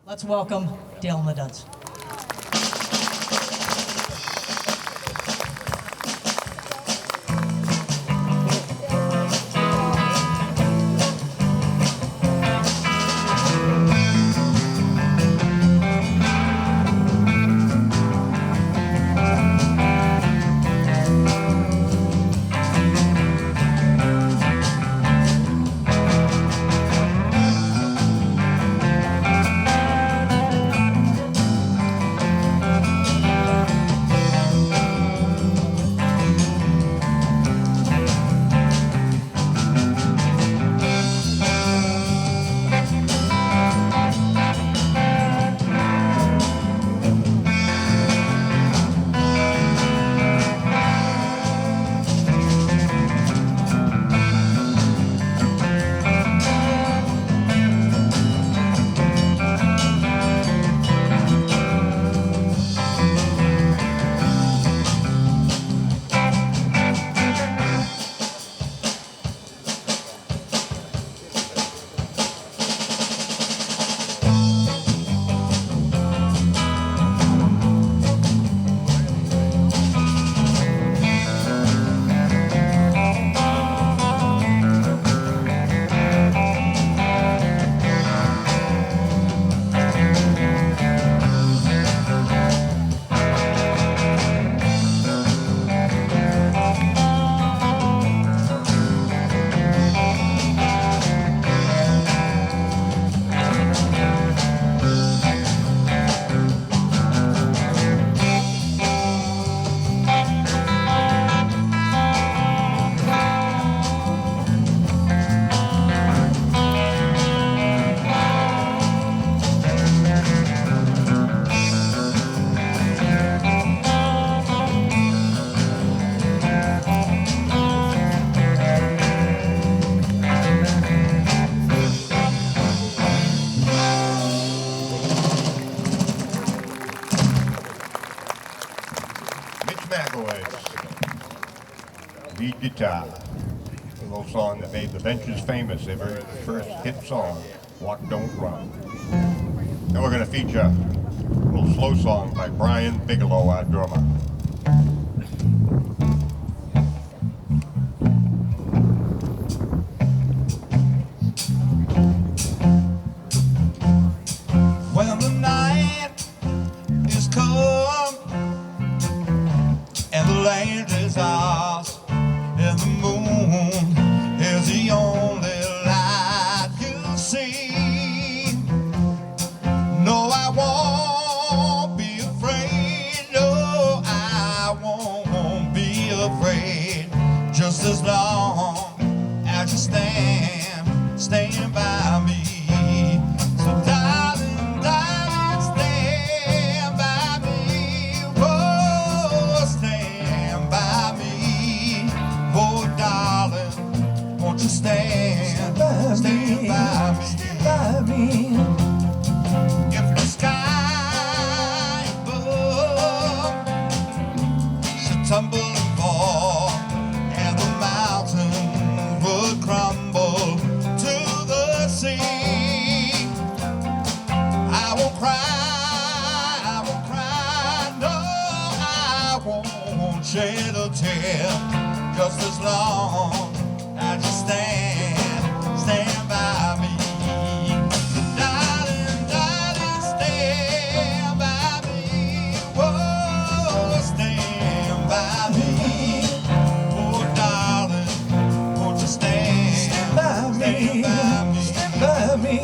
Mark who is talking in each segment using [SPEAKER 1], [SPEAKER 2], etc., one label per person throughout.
[SPEAKER 1] Let's welcome Dale and the Duds.
[SPEAKER 2] Lead guitar. A little song that made the Benches famous, their very first hit song, Walk Don't Run. Then we're going to feature a little slow song by Brian Bigelow, our drummer.
[SPEAKER 3] When the night is come and the land is ours, and the moon is the only light you see. No, I won't be afraid. No, I won't be afraid. Just as long as you stand by me. So darling, darling, stand by me. Oh, stand by me. Oh, darling, won't you stand by me? If the sky above should tumble and fall, and the mountains would crumble to the sea, I won't cry, no, I won't shed a tear. Just as long as you stand by me. Darling, darling, stand by me. Whoa, stand by me. Oh, darling, won't you stand by me? Stand by me.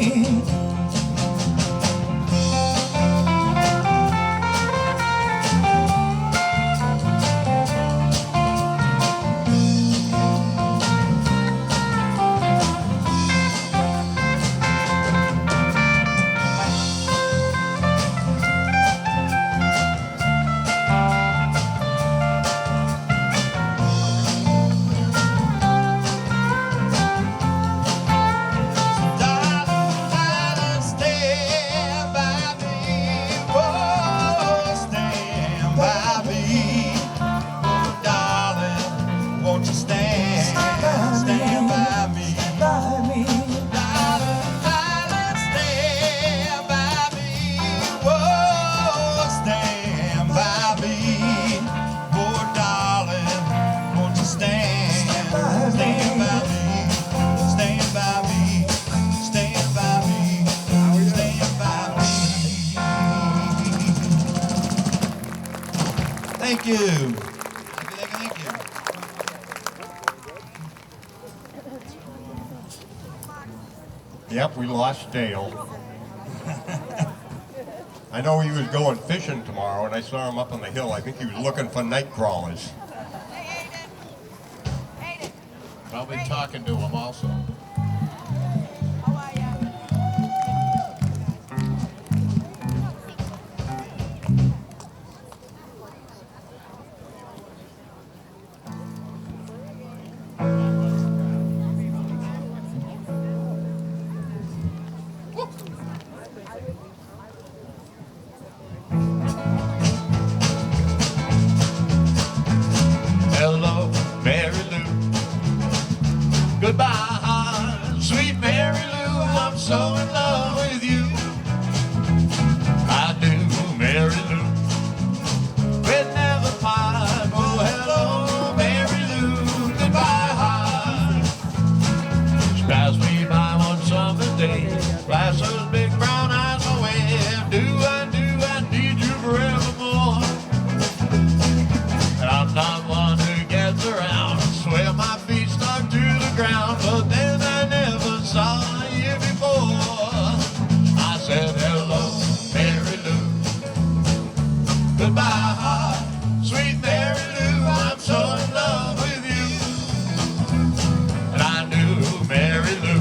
[SPEAKER 3] Thank you. Thank you.
[SPEAKER 2] Yep, we lost Dale. I know he was going fishing tomorrow, and I saw him up on the hill. I think he was looking for night crawlers.
[SPEAKER 4] Probably talking to him also.
[SPEAKER 3] Hello, Mary Lou. Goodbye, sweet Mary Lou. I'm so in love with you. I do, Mary Lou. We'd never part. Oh, hello, Mary Lou. Goodbye. She passed me by one summer day. Flash those big brown eyes away. I need you forevermore. And I'm not one who gets around. Swear my feet stuck to the ground, but then I never saw you before. I said, hello, Mary Lou. Goodbye, sweet Mary Lou. I'm so in love with you. And I knew Mary Lou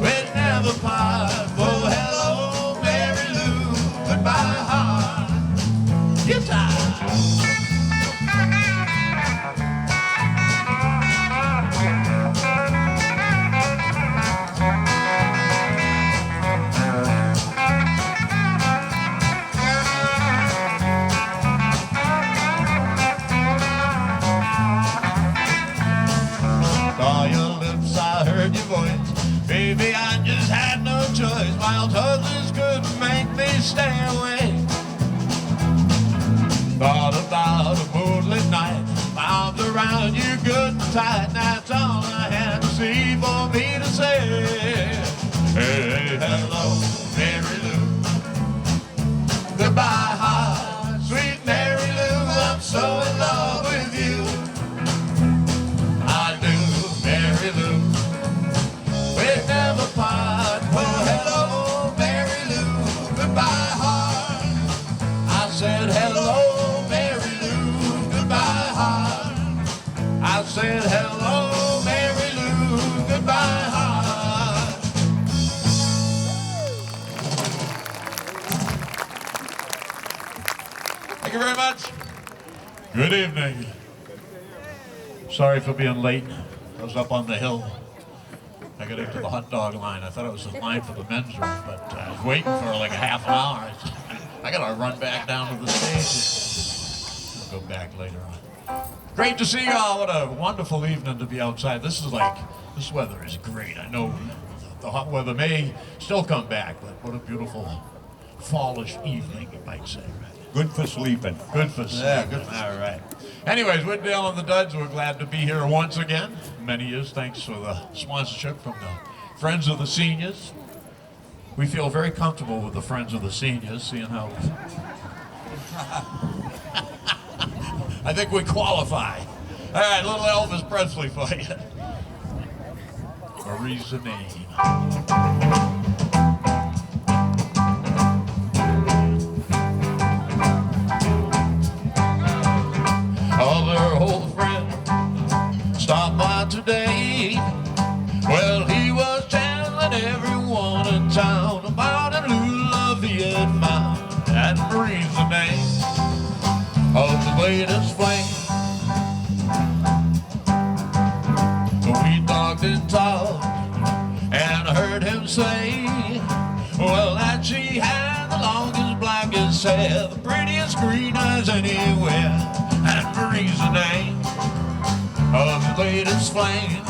[SPEAKER 3] we'd never part. Oh, hello, Mary Lou. Goodbye, guitar. Saw your lips, I heard your voice. Baby, I just had no choice. Wild horses couldn't make me stay away. Thought about a moonlit night. My arms around you good and tight. That's all I had to see for me to say. Hey, hello, Mary Lou. Goodbye, sweet Mary Lou. I'm so in love with you. I do, Mary Lou. We'd never part. Oh, hello, Mary Lou. Goodbye, heart. I said, hello, Mary Lou. Goodbye, heart. I said, hello, Mary Lou. Goodbye, heart. Thank you very much. Good evening. Sorry for being late. I was up on the hill. I got into the hot dog line. I thought it was the line for the men's room, but I was waiting for like a half an hour. I gotta run back down to the stage. I'll go back later on. Great to see y'all. What a wonderful evening to be outside. This weather is great. I know the hot weather may still come back, but what a beautiful fallish evening, you might say.
[SPEAKER 2] Good for sleeping.
[SPEAKER 3] Good for sleeping.
[SPEAKER 2] Yeah, good.
[SPEAKER 3] All right. Anyways, we're Dale and the Duds. We're glad to be here once again. Many years. Thanks for the sponsorship from the Friends of the Seniors. We feel very comfortable with the Friends of the Seniors, seeing how I think we qualify. All right, little Elvis Presley for you. Marie's the name. Other old friend stopped by today. Well, he was telling everyone in town about a new love he had found. And Marie's the name of the latest flame. We talked and talked and heard him say, well, that she had the longest, blackest hair, the prettiest green eyes anywhere. And Marie's the name of the latest flame.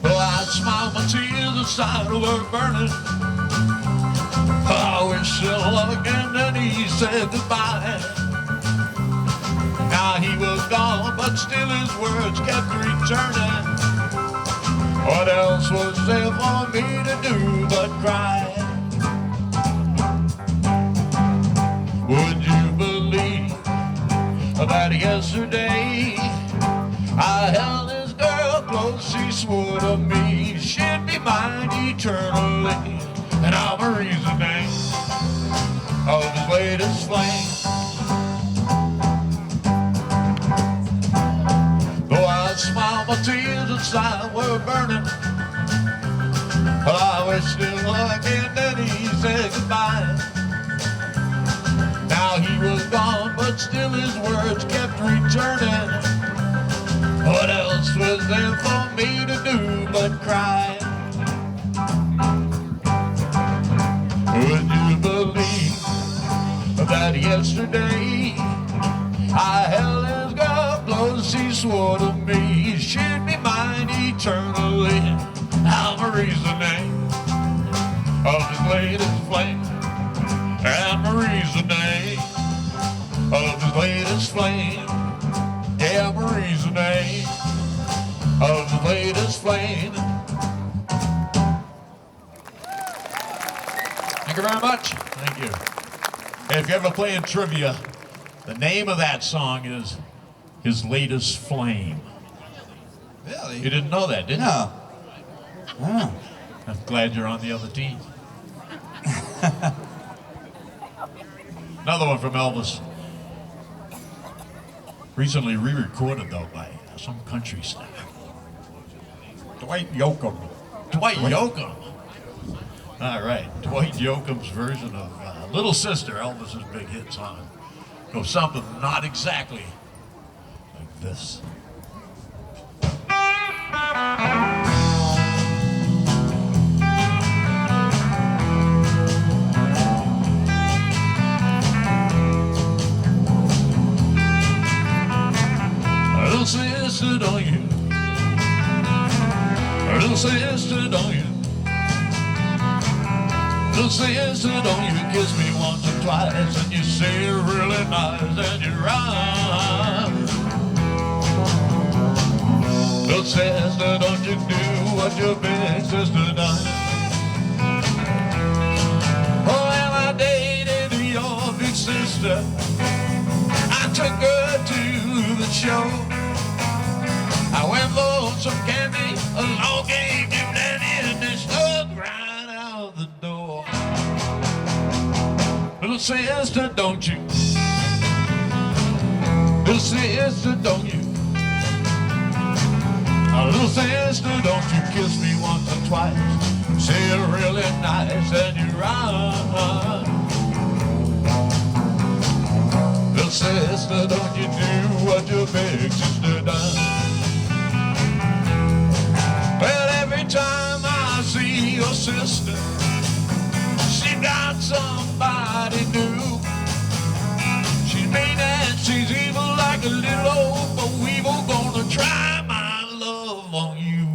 [SPEAKER 3] Well, I smiled my tears aside were burning. I wish you luck, and then he said goodbye. Now he was gone, but still his words kept returning. What else was there for me to do but cry? that yesterday I held this girl close. She swore to me she'd be mine eternally, and I'm a reason of his latest flame. Though I smiled, my tears inside were burning. Well, I wished him luck and then he said goodbye. Now he was gone, but still his words kept returning. What else was there for me to do but cry? Would you believe that yesterday I held his girl close? She swore to me she'd be mine eternally. I'm a reasoning of his latest flame. I'm a reasoning of his latest flame. Yeah, I'm a reasoning of his latest flame. Thank you very much. Thank you. Hey, if you're ever playing trivia, the name of that song is His Latest Flame.
[SPEAKER 5] Really?
[SPEAKER 3] You didn't know that, did you?
[SPEAKER 5] No. Oh.
[SPEAKER 3] I'm glad you're on the other team. Another one from Elvis. Recently re-recorded, though, by some country star.
[SPEAKER 2] Dwight Yoakam.
[SPEAKER 3] Dwight Yoakam. All right, Dwight Yoakam's version of Little Sister, Elvis's big hit song. Goes something not exactly like this. Little sister, don't you? Little sister, don't you? Little sister, don't you kiss me once or twice, and you say you're really nice and you run. Little sister, don't you do what your big sister done? Oh, well, I dated your big sister. I took her to the show. I went for some candy, a long game, and then they stuck right out the door. Little sister, don't you? Little sister, don't you? Little sister, don't you kiss me once or twice? Say you're really nice and you run. Little sister, don't you do what your big sister done? Well, every time I see your sister, she got somebody new. She's mean and she's evil like a little old but weevil. Gonna try my love on you.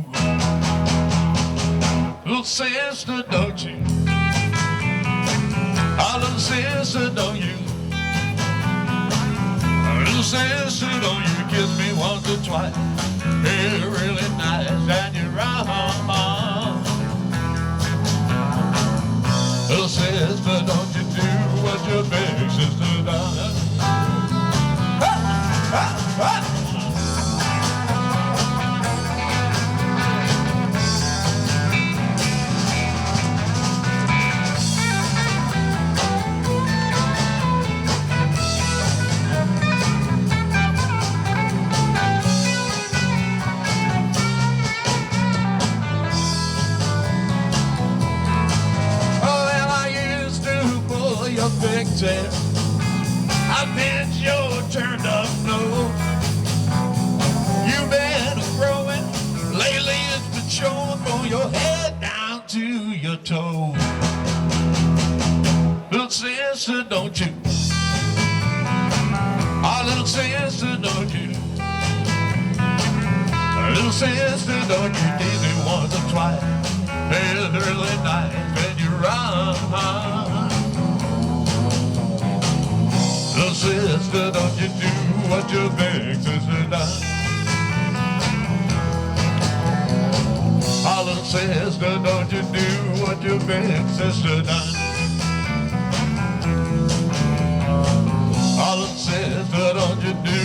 [SPEAKER 3] Little sister, don't you? Oh, little sister, don't you? Little sister, don't you kiss me once or twice? You're really nice and you're wrong. Little sister, don't you do what your big sister done? Pigtail, I bet your turned up nose. You've been growing lately, it's been showing from your head down to your toes. Little sister, don't you? Oh, little sister, don't you? Little sister, don't you tease me once or twice? It's really nice when you run. Little sister, don't you do what your big sister done? Oh, little sister, don't you do what your big sister done? Oh, little sister, don't you do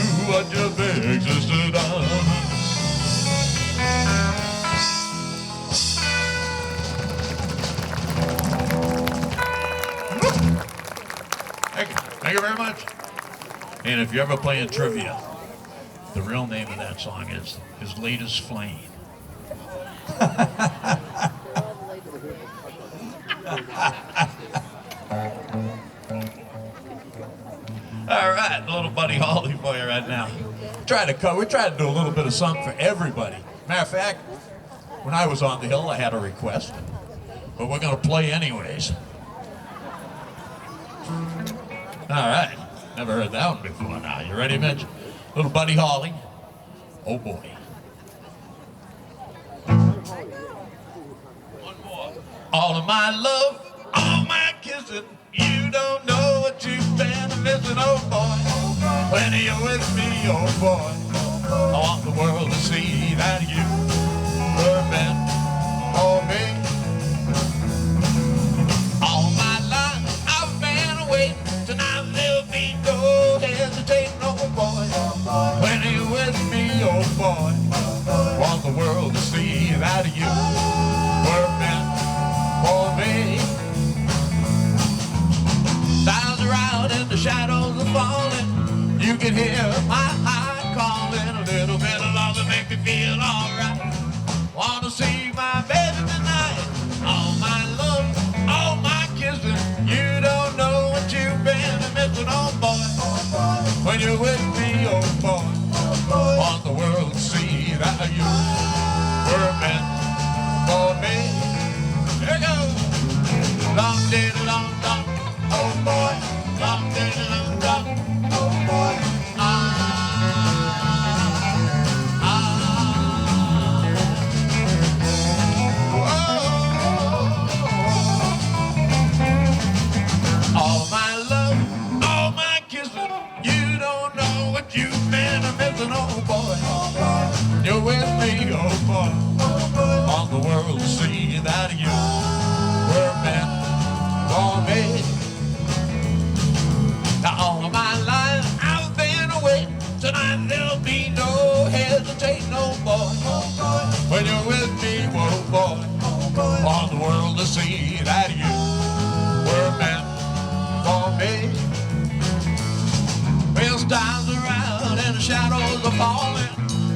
[SPEAKER 3] Thank you very much. And if you're ever playing trivia, the real name of that song is His Latest Flame. All right, little Buddy Holly for you right now. We try to do a little bit of something for everybody. Matter of fact, when I was on the hill, I had a request, but we're going to play anyways. All right, never heard that one before. Now, you ready, Mitch? Little Buddy Holly. Oh boy. One more. All of my love, all my kissing. You don't know what you've been missing, oh boy. When you're with me, oh boy. I want the world to see that you were meant for me. All my life I've been waiting. Tonight there'll be no hesitating, oh boy. When you're with me, oh boy. I want the world to see that you were meant for me. Stars are out and the shadows are falling. You can hear my heart calling. A little bit of love to make me feel alright. Wanna see my baby tonight. All my love, all my kissing. You don't know what you've been missing, oh boy. When you're with me, oh boy. Want the world to see that you were meant for me. Here goes. Long day, long, long. Oh boy, long day, long, long. Oh boy. All my love, all my kissing. You don't know what you've been missing, oh boy. You're with me, oh boy. Want the world to see that you were meant for me. Now all of my life I've been away. Tonight there'll be no hesitation, oh boy. When you're with me, oh boy. Want the world to see that you were meant for me. Well, stars are out and the shadows are falling.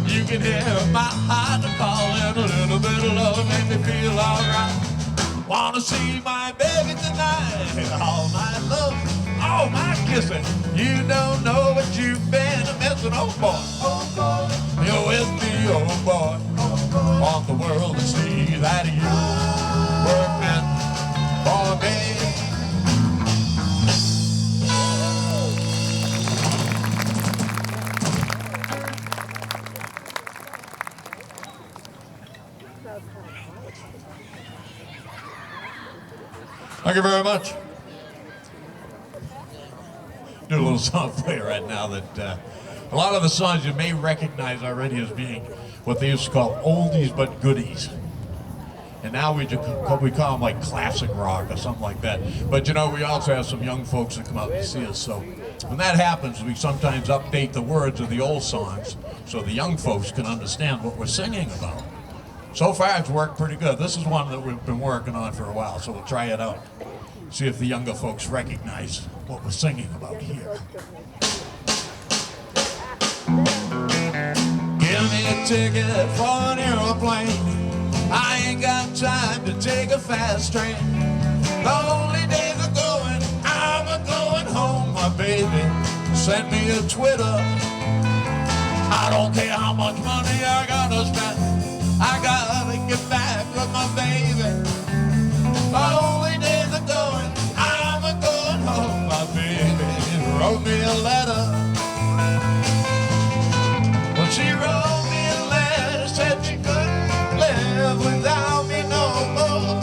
[SPEAKER 3] You can hear my heart calling. A little bit of love make me feel alright. Wanna see my baby tonight. All my love, all my kissing. You don't know what you've been missing, oh boy. You're with me, oh boy. Want the world to see that you were meant for me. Thank you very much. Do a little song for you right now that a lot of the songs you may recognize already as being what they used to call oldies but goodies. And now we call them like classic rock or something like that. But you know, we also have some young folks that come out and see us. So when that happens, we sometimes update the words of the old songs so the young folks can understand what we're singing about. So far, it's worked pretty good. This is one that we've been working on for a while, so we'll try it out. See if the younger folks recognize what we're singing about here. Give me a ticket for an aeroplane. I ain't got time to take a fast train. Lonely days are going, I'm going home. My baby sent me a Twitter. I don't care how much money I gotta spend. I gotta get back with my baby. Lonely days are going, I'm going home. My baby wrote me a letter. Well, she wrote me a letter, said she couldn't live without me no more.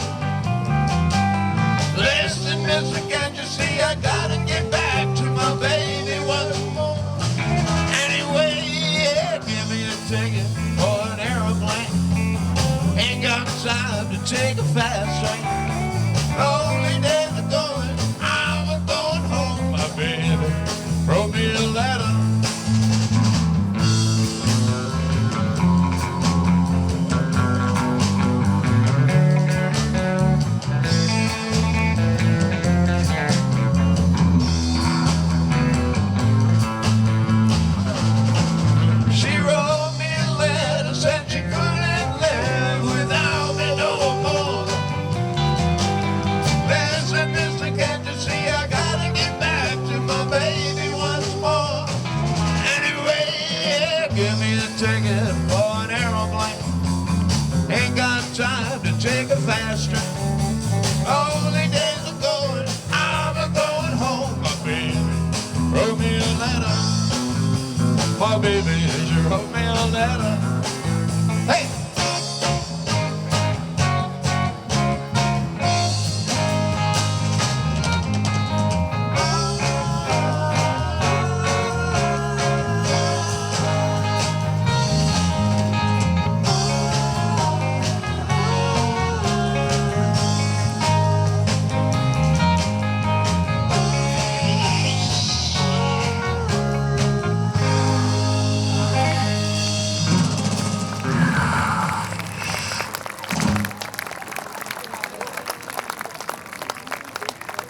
[SPEAKER 3] Listen, mister, can't you see I gotta get back to my baby once more? Anyway, yeah, give me a ticket for an aeroplane. Ain't got time to take a fast train. Lonely days are going, I'm going home. My baby wrote me a letter.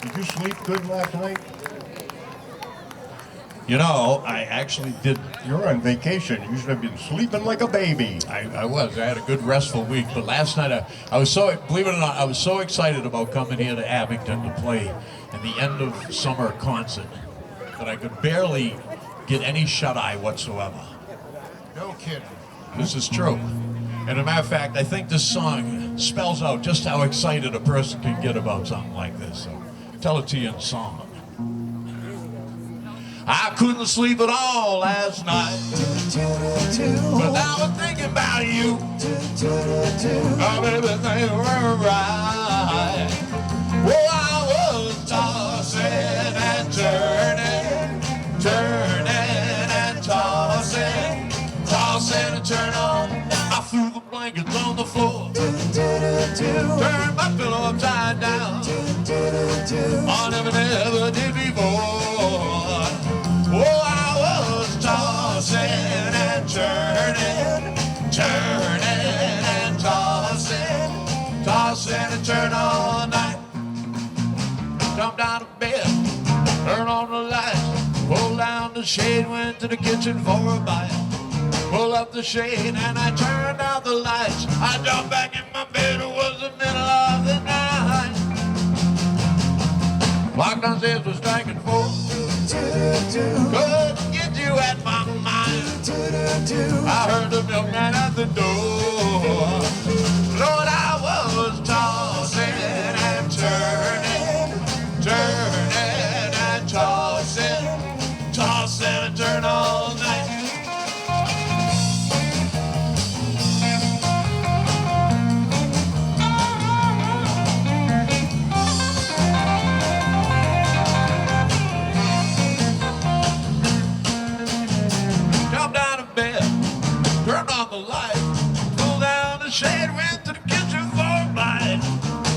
[SPEAKER 2] Did you sleep good last night?
[SPEAKER 3] You know, I actually did.
[SPEAKER 2] You're on vacation. You should have been sleeping like a baby.
[SPEAKER 3] I was. I had a good restful week, but last night I was so, believe it or not, I was so excited about coming here to Abington to play in the end of summer concert that I could barely get any shut-eye whatsoever.
[SPEAKER 4] No kidding.
[SPEAKER 3] This is true. And as a matter of fact, I think this song spells out just how excited a person can get about something like this. So tell it to you in song. I couldn't sleep at all last night, but now I'm thinking about you. Oh, baby, things were right. Oh, I was tossing and turning, turning and tossing, tossing and turning. I threw the blankets on the floor, turned my pillow upside down. I never did before. Oh, I was tossing and turning, turning and tossing, tossing and turning all night. Jumped out of bed, turned on the lights, pulled down the shade, went to the kitchen for a bite. Pulled up the shade and I turned out the lights. I jumped back in my bed, it was the middle of the night. Clock downstairs was striking 4. Couldn't get you at my mind. I heard the milkman at the door. Lord, I was tossing and turning, turning and tossing, tossing and turning all night. Turned on the light, pulled down the shade, went to the kitchen for a bite.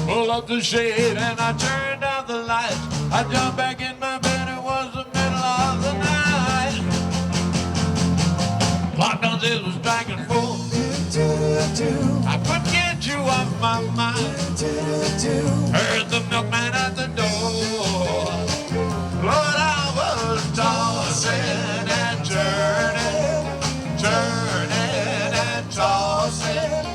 [SPEAKER 3] Pulled up the shade and I turned down the lights. I jumped back in my bed, it was the middle of the night. Clock downstairs was striking 4. I couldn't get you off my mind. Heard the milkman at the door. Lord, I was tossing and turning, turning and tossing,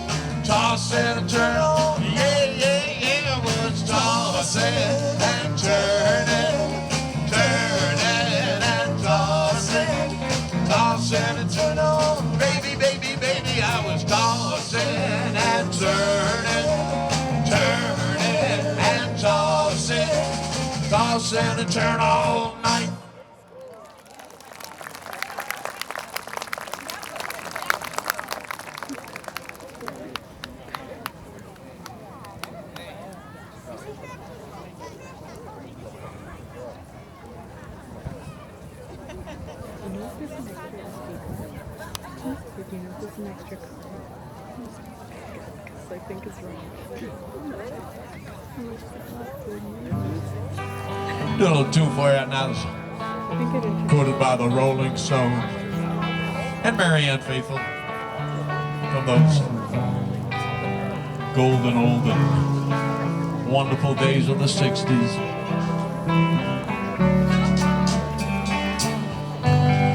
[SPEAKER 3] tossing and turning. Yeah, yeah, yeah, I was tossing and turning, turning and tossing, tossing and turning. Baby, baby, baby, I was tossing and turning, turning and tossing, tossing and turning all night.
[SPEAKER 6] There's an extra card. Because I think it's wrong.
[SPEAKER 3] Do a little tune for you now.
[SPEAKER 6] I think it is.
[SPEAKER 3] Quoted by the Rolling Stones and Marianne Faithfull from those golden old and wonderful days of the 60s.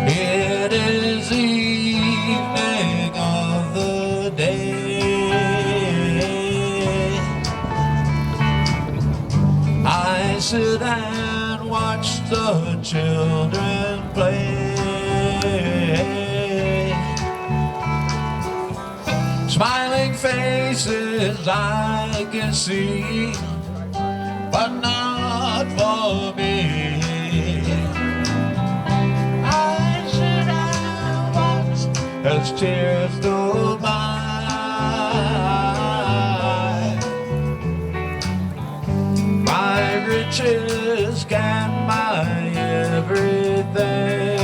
[SPEAKER 3] It is the evening of the day. I sit and watch the children play. Smiling faces I can see, but not for me. I sit and watch as tears go by. My riches can buy everything.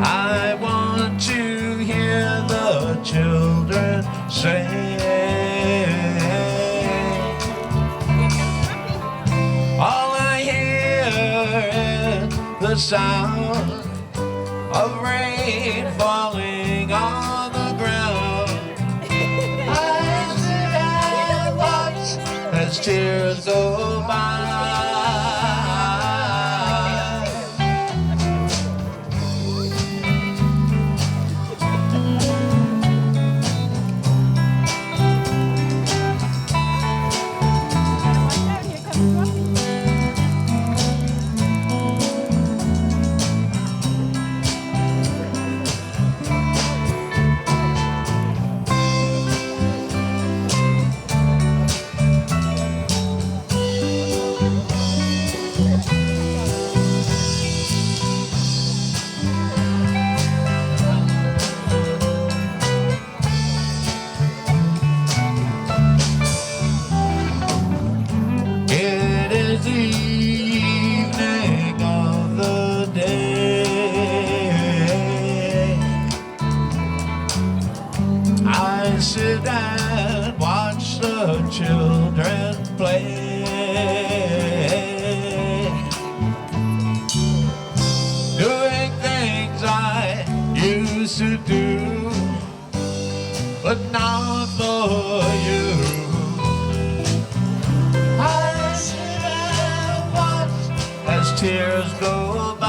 [SPEAKER 3] I want to hear the children sing. All I hear is the sound of rain falling on the ground. I sit and as tears go by. It is the evening of the day. I sit and watch the children play, doing things I used to do, but not for you. I sit and watch as tears go by.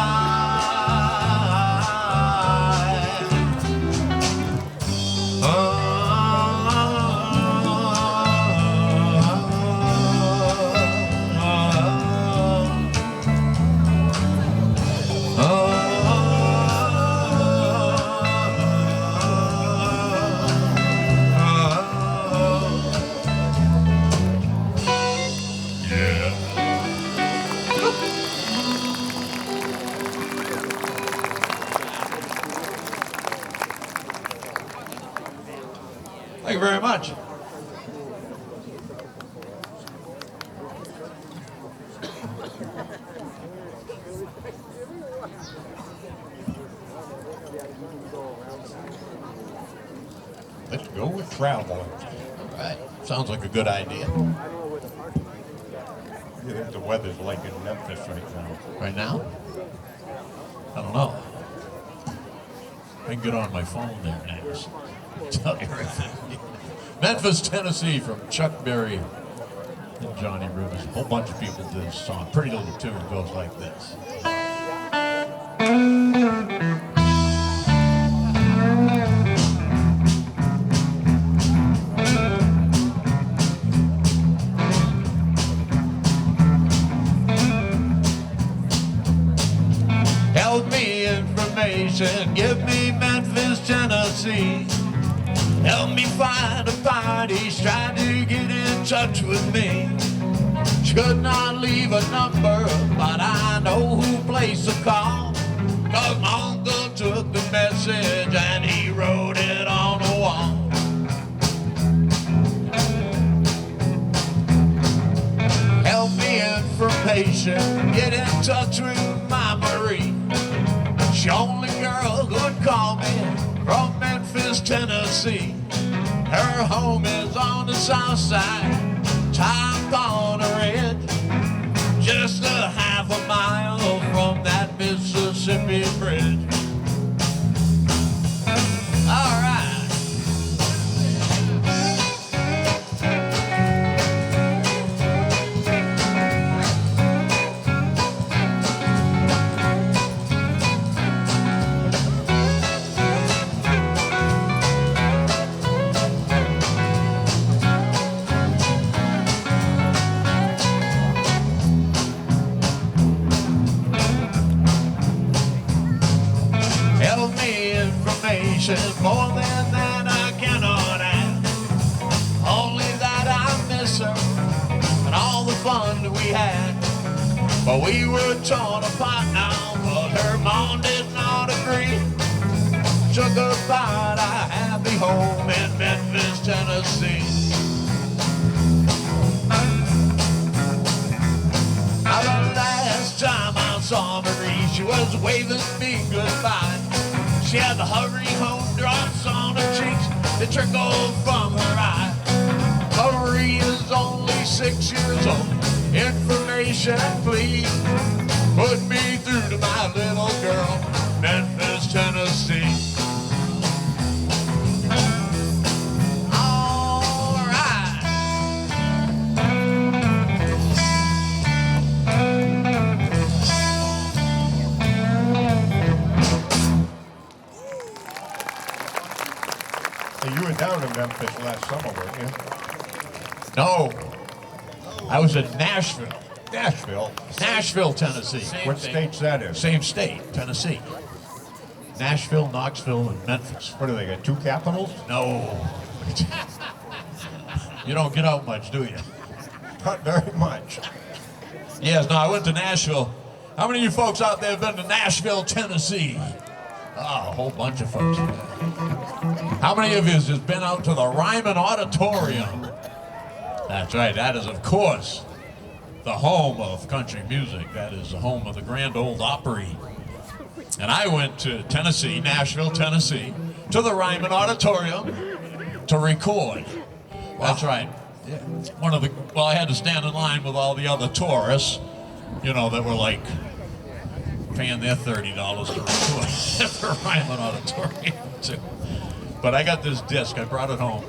[SPEAKER 3] Thank you very much.
[SPEAKER 2] Let's go with travel.
[SPEAKER 3] All right. Sounds like a good idea.
[SPEAKER 2] You think the weather's like in Memphis right now?
[SPEAKER 3] Right now? I don't know. I can get on my phone there next. Tell you everything. Memphis, Tennessee, from Chuck Berry and Johnny Rivers. A whole bunch of people did this song. Pretty little tune goes like this. Help me information, give me Memphis, Tennessee. Help me find a party, she's trying to get in touch with me. She could not leave a number, but I know who placed the call. Cause my uncle took the message and he wrote it on the wall. Help me information, get in touch with my Marie. She only girl who'd call me from Memphis, Tennessee. Her home is on the south side, top on a ridge, just a half a mile from that Mississippi bridge. All right. Help me information, more than that I cannot add. Only that I miss her and all the fun that we had. But we were torn apart now, but her mom did not agree. Took apart our happy home in Memphis, Tennessee. Now the last time I saw Marie, she was waving me goodbye. She had the hurry home drops on her cheeks that trickled from her eye. Marie is only 6 years old. Information, please. Put me through to my little girl, Memphis, Tennessee. All right.
[SPEAKER 2] this last summer, weren't you?
[SPEAKER 3] No, I was in Nashville.
[SPEAKER 2] Nashville.
[SPEAKER 3] Nashville, Tennessee.
[SPEAKER 2] What state's that in?
[SPEAKER 3] Same state, Tennessee. Nashville, Knoxville, and Memphis.
[SPEAKER 2] What do they got? 2 capitals?
[SPEAKER 3] No. You don't get out much, do you?
[SPEAKER 2] Not very much.
[SPEAKER 3] Yes, no, I went to Nashville. How many of you folks out there have been to Nashville, Tennessee? Oh, a whole bunch of folks. How many of you has been out to the Ryman Auditorium? That's right, that is, of course, the home of country music. That is the home of the Grand Ole Opry. And I went to Tennessee, Nashville, Tennessee, to the Ryman Auditorium to record. That's right. Well, I had to stand in line with all the other tourists, you know, that were like paying their $30 to record at the Ryman Auditorium too. But I got this disc, I brought it home.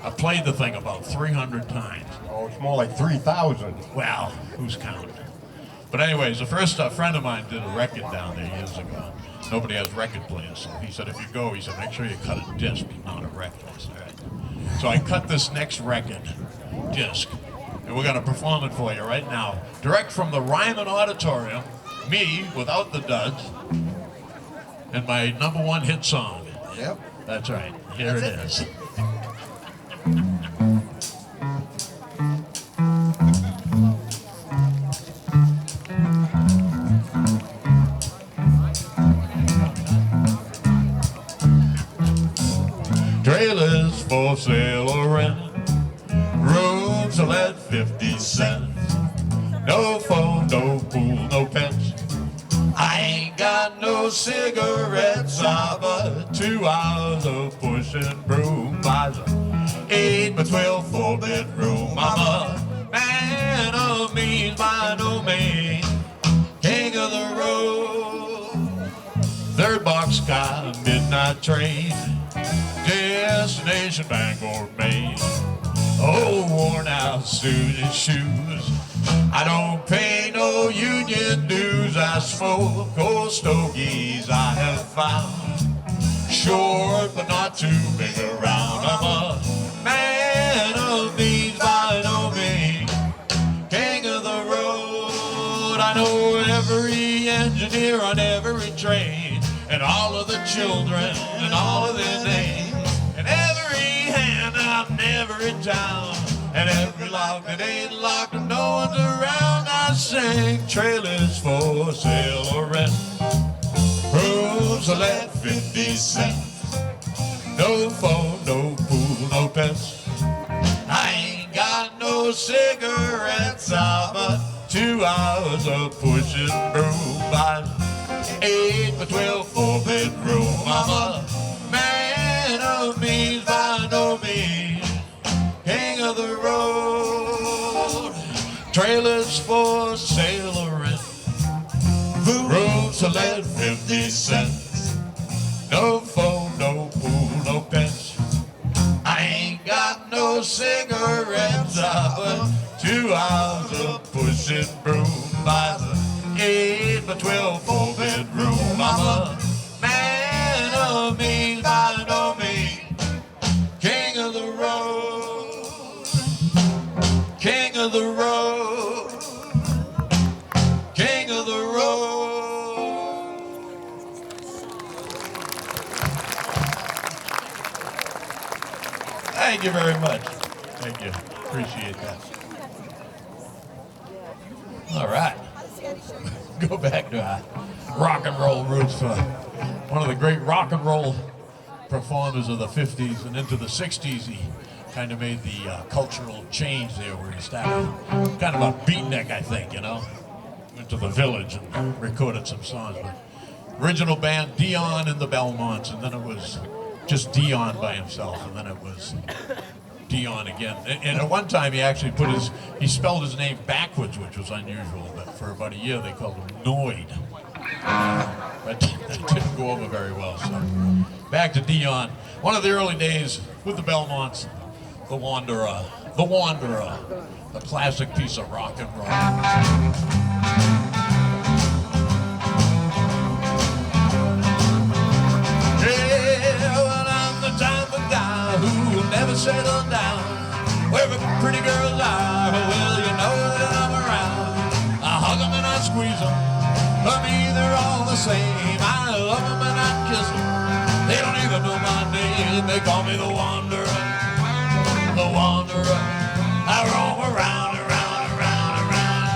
[SPEAKER 3] I played the thing about 300 times.
[SPEAKER 2] Oh, it's more like 3,000.
[SPEAKER 3] Well, who's counting? But anyways, the first friend of mine did a record down there years ago. Nobody has record players, so he said, if you go, he said, make sure you cut a disc, not a record. I said, all right. So I cut this next record disc, and we're going to perform it for you right now. Direct from the Ryman Auditorium, me, without the duds, and my #1 hit song.
[SPEAKER 5] Yep.
[SPEAKER 3] That's right. Here it is. Trailers for sale or rent, rooms to let 50 cents. No phone, no pool, no pets. I ain't got no cigarettes, but 2 hours of pushing broom buys a 8 by 12 4-bedroom. I'm a man of means by no means, king of the road. 3rd boxcar, midnight train, destination Bangor, Maine. Old worn out suit and shoes, I don't pay no union dues. I smoke old stogies I have found, short but not too big around. I'm a man of means by no means, king of the road. I know every engineer on every train, and all of the children and all of their names, and every hand out in every town, and every lock that ain't locked and no one's around. I sing trailers for sale or rent, rooms to let 50 cents. No phone, no pool, no pets. I ain't got no cigarettes, but 2 hours of pushing broom by 8 by 12 4-bedroom. I'm a man of means by no means, king of the road. Trailers for sale or rent, rooms to let 50 cents. No phone, no pool, no pets. I ain't got no cigarettes, but 2 hours of pushing broom by the 8 by 12 4-bedroom. I'm a man of means by no means, king of the road, king of the road, king of the road. Thank you very much. Thank you. Appreciate that. All right. Go back to our rock and roll roots. One of the great rock and roll performers of the 50s and into the 60s. He kind of made the cultural change there where he started kind of a beatnik, I think, you know. Went to the Village and recorded some songs. But original band, Dion and the Belmonts, and then it was just Dion by himself, and then it was Dion again. And at one time he actually he spelled his name backwards, which was unusual, but for about a year they called him Noid. But that didn't go over very well, so back to Dion. One of the early days with the Belmonts, The Wanderer, a classic piece of rock and roll. Who will never settle down where the pretty girls are. Well, you know that I'm around. I hug them and I squeeze them. For me, they're all the same. I love them and I kiss them. They don't even know my name. They call me the Wanderer. The Wanderer. I roam around, around, around, around.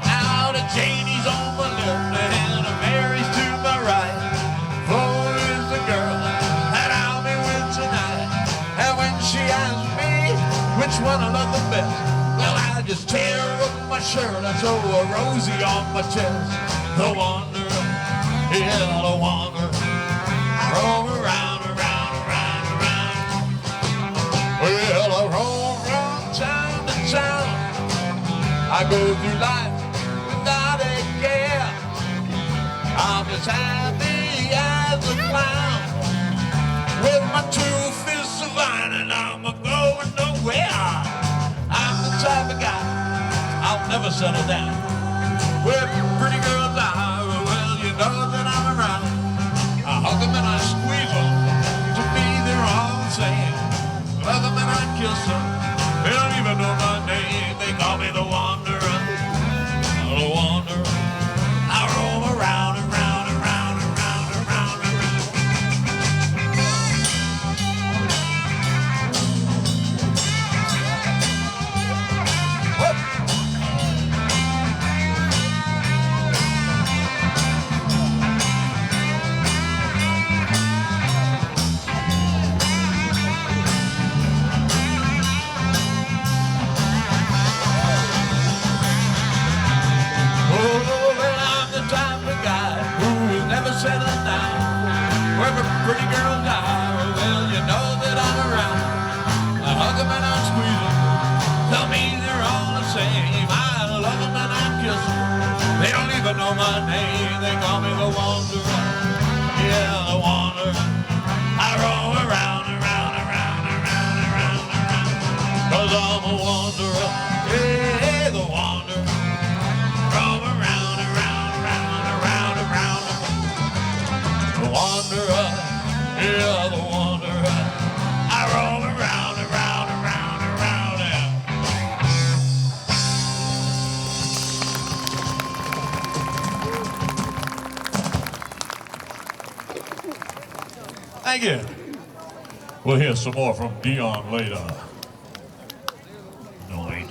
[SPEAKER 3] Now the Janie's on my left and the Mary's to my right. Flo is the girl that I'll be with tonight. And when she asks me which one I love the best, well, I just tear up my shirt and throw a rosy on my chest. The Wanderer, yeah, the Wanderer. Roam around, around, around, around. Well, I roam from town to town. I go through life without a care. I'm as happy as a clown with my two fists of iron, and I'm a going nowhere. I'm the type of guy I'll never settle down where pretty girls are. Well, you know that I'm around. I hug them and I squeeze them. To me, they're all the same. Love them and I kiss them. They don't even know my name. They call me the Wanderer. The Wanderer. I roam around, around, around, around, around, around. Whoop. Settle down wherever pretty girls are. Well, you know that I'm around. I hug them and I squeeze them. Tell me they're all the same. I love them and I kiss them. They don't even know my name. They call me the Wanderer. Yeah, the Wanderer. I roam around, around, around, around, around, around. 'Cause I'm a wanderer. Yeah, the Wanderer. Roam around, around, around, around, around. The Wanderer, yeah, the Wanderer. I roam around, around, around, around. Thank you. We'll hear some more from Dion later. No, wait.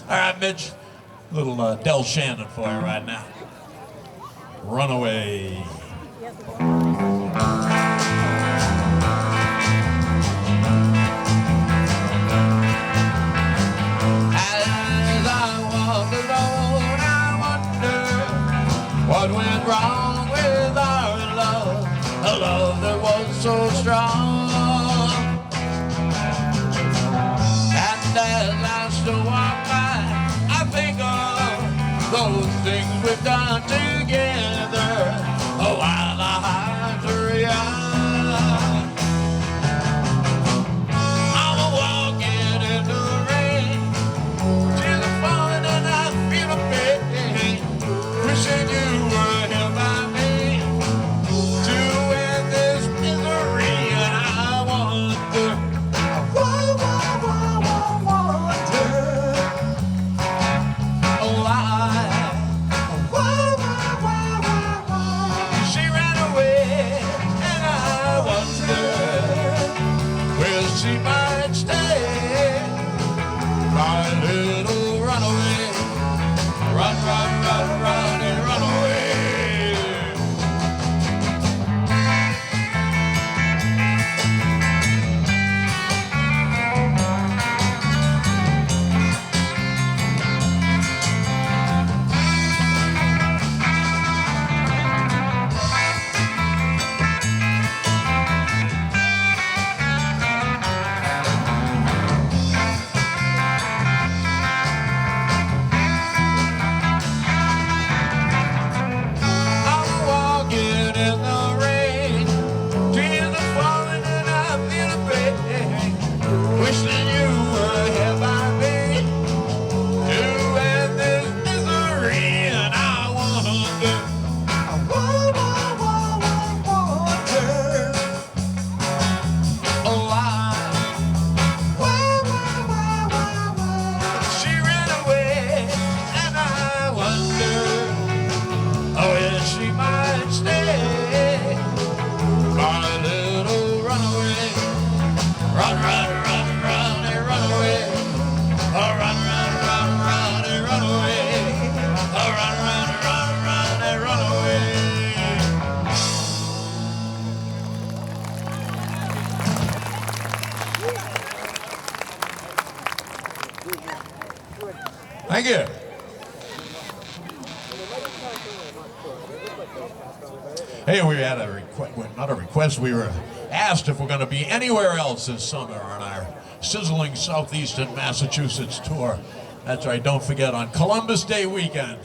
[SPEAKER 3] All right, Mitch. Little Del Shannon for you right now. Runaway. As I walk alone, I wonder what went wrong with our love, a love that was so strong. And as I still walk by, I think of those things we've done together, while our hearts are young. I'm walking in the rain, tears are falling and I feel a pain, wishing you were here by me to end this misery, and Thank you. Hey, we had a request, well, not a request, we were asked if we're going to be anywhere else this summer on our sizzling southeastern Massachusetts tour. That's right, don't forget, on Columbus Day weekend,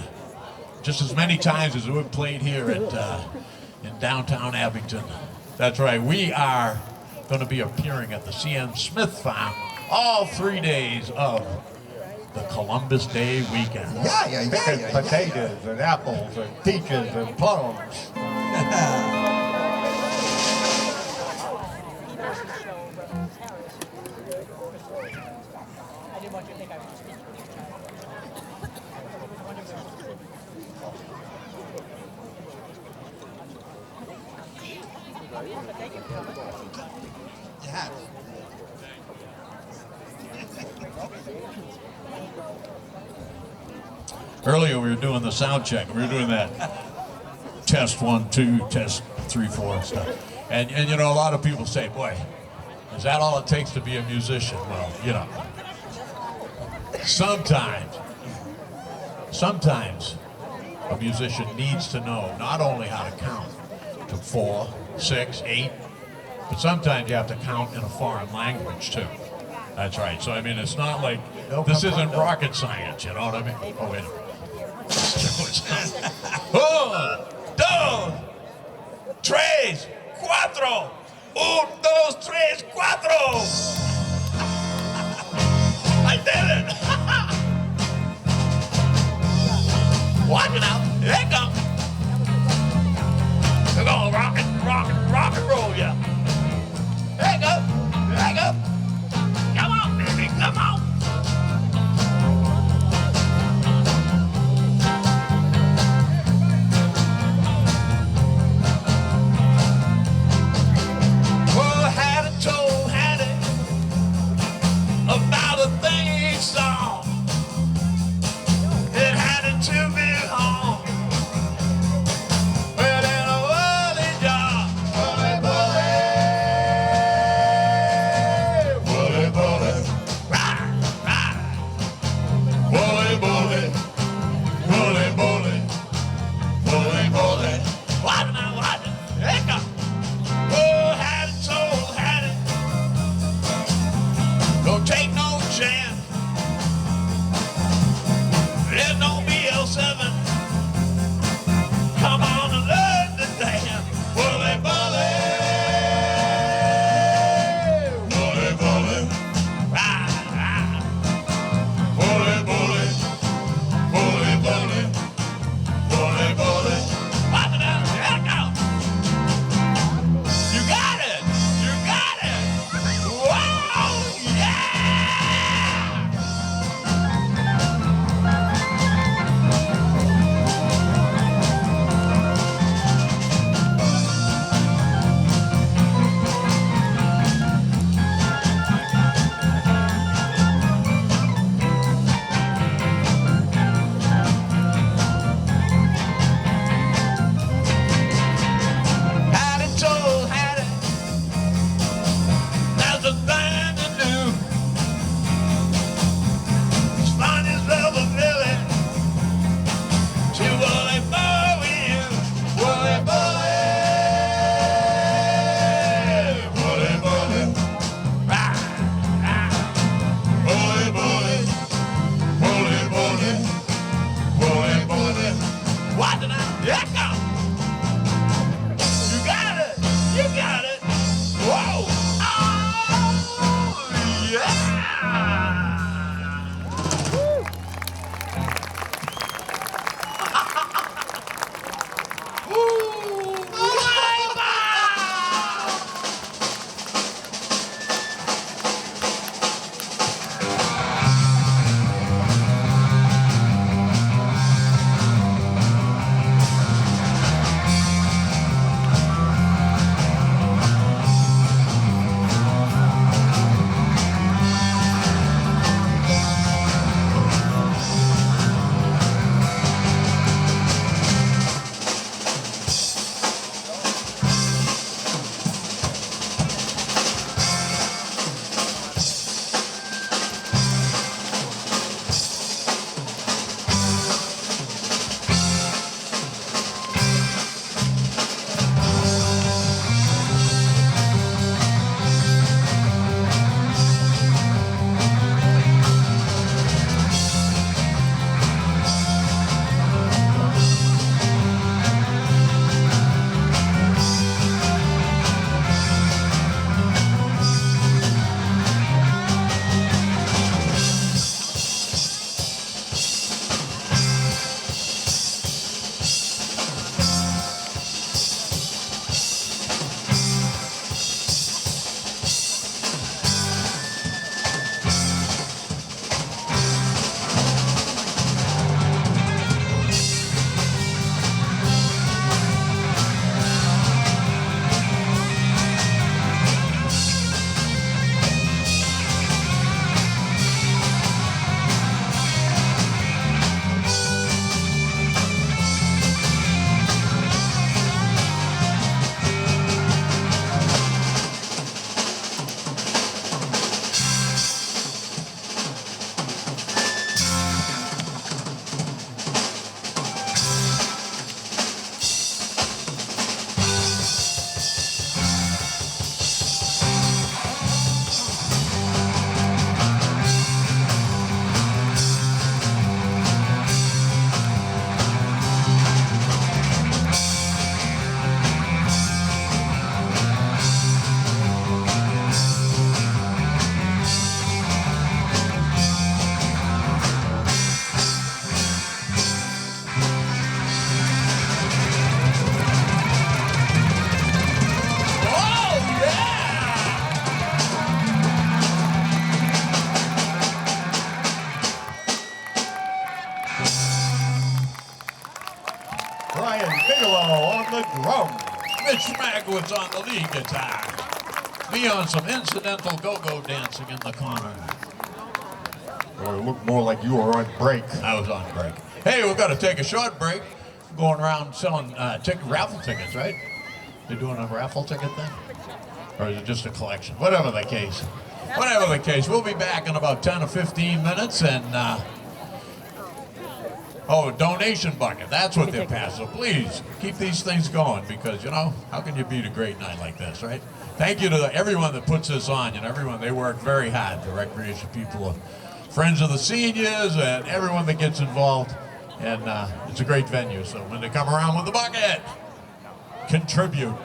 [SPEAKER 3] just as many times as we've played here at in downtown Abington. That's right, we are going to be appearing at the C.M. Smith Farm all 3 days of the Columbus Day weekend.
[SPEAKER 2] Picking potatoes and apples and peaches and plums.
[SPEAKER 5] Yeah.
[SPEAKER 3] Earlier we were doing the sound check. We were doing that test 1, 2, test 3, 4 and stuff. And you know, a lot of people say, boy, is that all it takes to be a musician? Well, you know, sometimes a musician needs to know not only how to count to 4, 6, 8, but sometimes you have to count in a foreign language too. That's right. So I mean, it's not like this isn't rocket science. You know what I mean? Oh wait a minute. 1, 2, 3, 4. 1, 2, 3, 4. I did it. Watch it out. Here it comes. We're gonna rock and roll, yeah. There you go. There you go. Come on, baby. Come on. Well, I told Hattie about a thing he saw. It had to be home. Well, in a early job. Schmagwitz on the lead guitar. Me on some incidental go-go dancing in the corner.
[SPEAKER 2] Well, it looked more like you were on break.
[SPEAKER 3] I was on break. Hey, we've got to take a short break. Going around selling raffle tickets, right? They're doing a raffle ticket thing? Or is it just a collection? Whatever the case. Whatever the case, we'll be back in about 10 or 15 minutes and, donation bucket. That's what they're passing. So please, keep these things going because, you know, how can you beat a great night like this, right? Thank you to everyone that puts this on. You know, everyone, they work very hard. The recreation people, friends of the seniors, and everyone that gets involved. And it's a great venue. So when they come around with the bucket, contribute.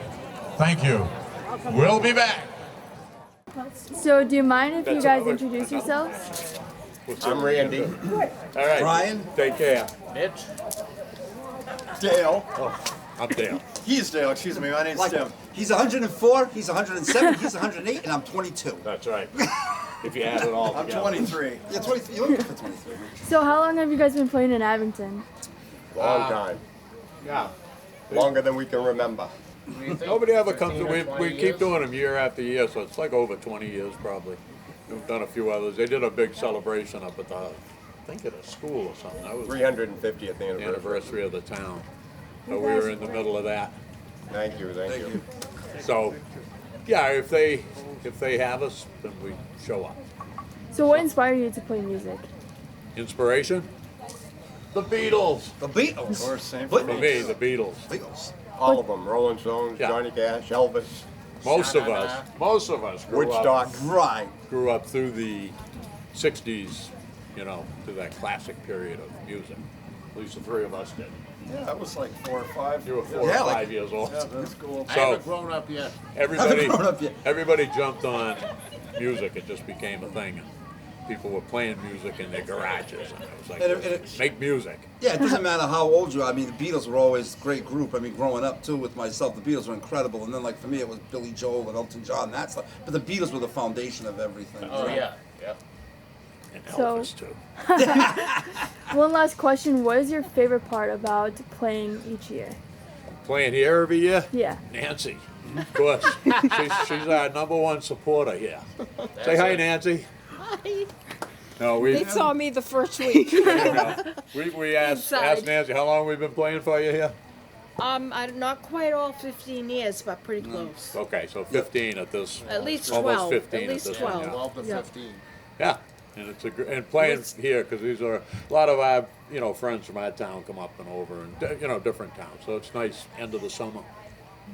[SPEAKER 3] Thank you. We'll be back.
[SPEAKER 6] So, do you mind if you guys introduce yourselves?
[SPEAKER 2] I'm Randy.
[SPEAKER 3] All right.
[SPEAKER 4] Brian.
[SPEAKER 3] Take care.
[SPEAKER 4] Mitch. Dale.
[SPEAKER 3] I'm Dale.
[SPEAKER 4] He's Dale, excuse me. My name's Tim.
[SPEAKER 7] He's 104, he's 107, he's 108, and I'm 22.
[SPEAKER 3] That's right. If you add it all
[SPEAKER 4] I'm
[SPEAKER 3] together.
[SPEAKER 4] 23.
[SPEAKER 7] Yeah, 23. You look for 23.
[SPEAKER 6] So, how long have you guys been playing in Abington?
[SPEAKER 2] Long time.
[SPEAKER 3] Yeah.
[SPEAKER 2] Longer than we can remember.
[SPEAKER 3] Nobody ever comes. We keep doing them year after year, so it's like over 20 years probably. We've done a few others. They did a big celebration up at I think at a school or something. That was
[SPEAKER 2] 350th
[SPEAKER 3] the
[SPEAKER 2] anniversary.
[SPEAKER 3] anniversary of the town. So we were in the middle of that.
[SPEAKER 2] Thank you.
[SPEAKER 3] So, yeah, if they have us, then we show up.
[SPEAKER 6] So, what inspired you to play music?
[SPEAKER 3] Inspiration? The Beatles.
[SPEAKER 7] The Beatles.
[SPEAKER 4] Of course, same
[SPEAKER 3] For me, the Beatles.
[SPEAKER 7] Beatles.
[SPEAKER 2] All of them. Rolling Stones,
[SPEAKER 3] Yeah.
[SPEAKER 2] Johnny Cash, Elvis,
[SPEAKER 3] Most of us
[SPEAKER 2] Woodstock.
[SPEAKER 7] Right.
[SPEAKER 3] grew up through the 60s, you know, through that classic period of music. At least the three of us did.
[SPEAKER 4] Yeah, that was like 4 or 5.
[SPEAKER 3] You were 4
[SPEAKER 7] Yeah,
[SPEAKER 3] or
[SPEAKER 7] like-
[SPEAKER 3] 5 years old.
[SPEAKER 4] Yeah, that's cool.
[SPEAKER 3] So
[SPEAKER 5] grown up yet.
[SPEAKER 3] everybody,
[SPEAKER 7] Haven't grown up yet.
[SPEAKER 3] everybody jumped on music. It just became a thing. People were playing music in their garages, and it was like,
[SPEAKER 7] And it-
[SPEAKER 3] make music.
[SPEAKER 7] Yeah, it doesn't matter how old you are. I mean, the Beatles were always a great group. I mean, growing up too with myself, the Beatles were incredible. And then, like for me, it was Billy Joel and Elton John. That stuff. But the Beatles were the foundation of everything.
[SPEAKER 5] Oh, yeah.
[SPEAKER 3] And
[SPEAKER 6] So-
[SPEAKER 3] Elvis too.
[SPEAKER 6] One last question. What is your favorite part about playing each year?
[SPEAKER 3] Playing here every year?
[SPEAKER 6] Yeah.
[SPEAKER 3] Nancy, of course. she's our #1 supporter here. Say hi, Nancy.
[SPEAKER 8] Hi.
[SPEAKER 3] No,
[SPEAKER 8] They saw me the first week.
[SPEAKER 3] we asked
[SPEAKER 8] Inside.
[SPEAKER 3] Nancy how long we've been playing for you here.
[SPEAKER 8] I'm not quite all 15 years, but pretty close.
[SPEAKER 3] Okay, so 15 at this.
[SPEAKER 8] At least
[SPEAKER 3] almost
[SPEAKER 8] 12.
[SPEAKER 3] 15
[SPEAKER 8] At least
[SPEAKER 3] this one,
[SPEAKER 8] 12.
[SPEAKER 3] yeah.
[SPEAKER 5] 12 to
[SPEAKER 6] Yeah.
[SPEAKER 5] 15.
[SPEAKER 3] Yeah, and it's and playing here because these are a lot of our friends from our town come up and over and different towns. So it's nice end of the summer,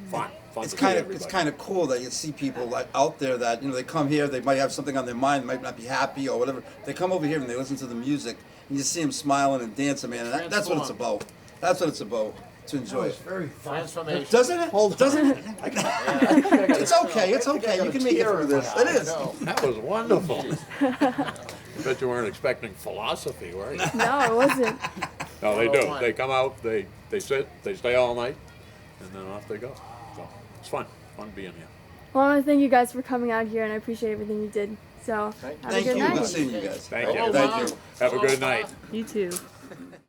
[SPEAKER 3] fun
[SPEAKER 7] It's
[SPEAKER 3] to
[SPEAKER 7] kind
[SPEAKER 3] see
[SPEAKER 7] of
[SPEAKER 3] everybody.
[SPEAKER 7] cool that you see people like out there that they come here, they might have something on their mind, might not be happy or whatever. They come over here and they listen to the music, and you see them smiling and dancing, man. And that's what it's about. That's what it's about. To enjoy it.
[SPEAKER 5] Very transformation.
[SPEAKER 7] Doesn't it? Doesn't it? It's okay. It's okay. You can make it through this. It is.
[SPEAKER 3] That was wonderful. I bet you weren't expecting philosophy, were you?
[SPEAKER 6] No, it wasn't.
[SPEAKER 3] No, they do. They come out, they sit, they stay all night, and then off they go. So it's fun being here.
[SPEAKER 6] Well, I want to thank you guys for coming out here, and I appreciate everything you did. So, have a
[SPEAKER 7] Thank
[SPEAKER 6] good
[SPEAKER 7] you.
[SPEAKER 6] night.
[SPEAKER 7] Good seeing you guys.
[SPEAKER 3] Thank you.
[SPEAKER 7] Thank you.
[SPEAKER 3] Have a good night.
[SPEAKER 6] You too.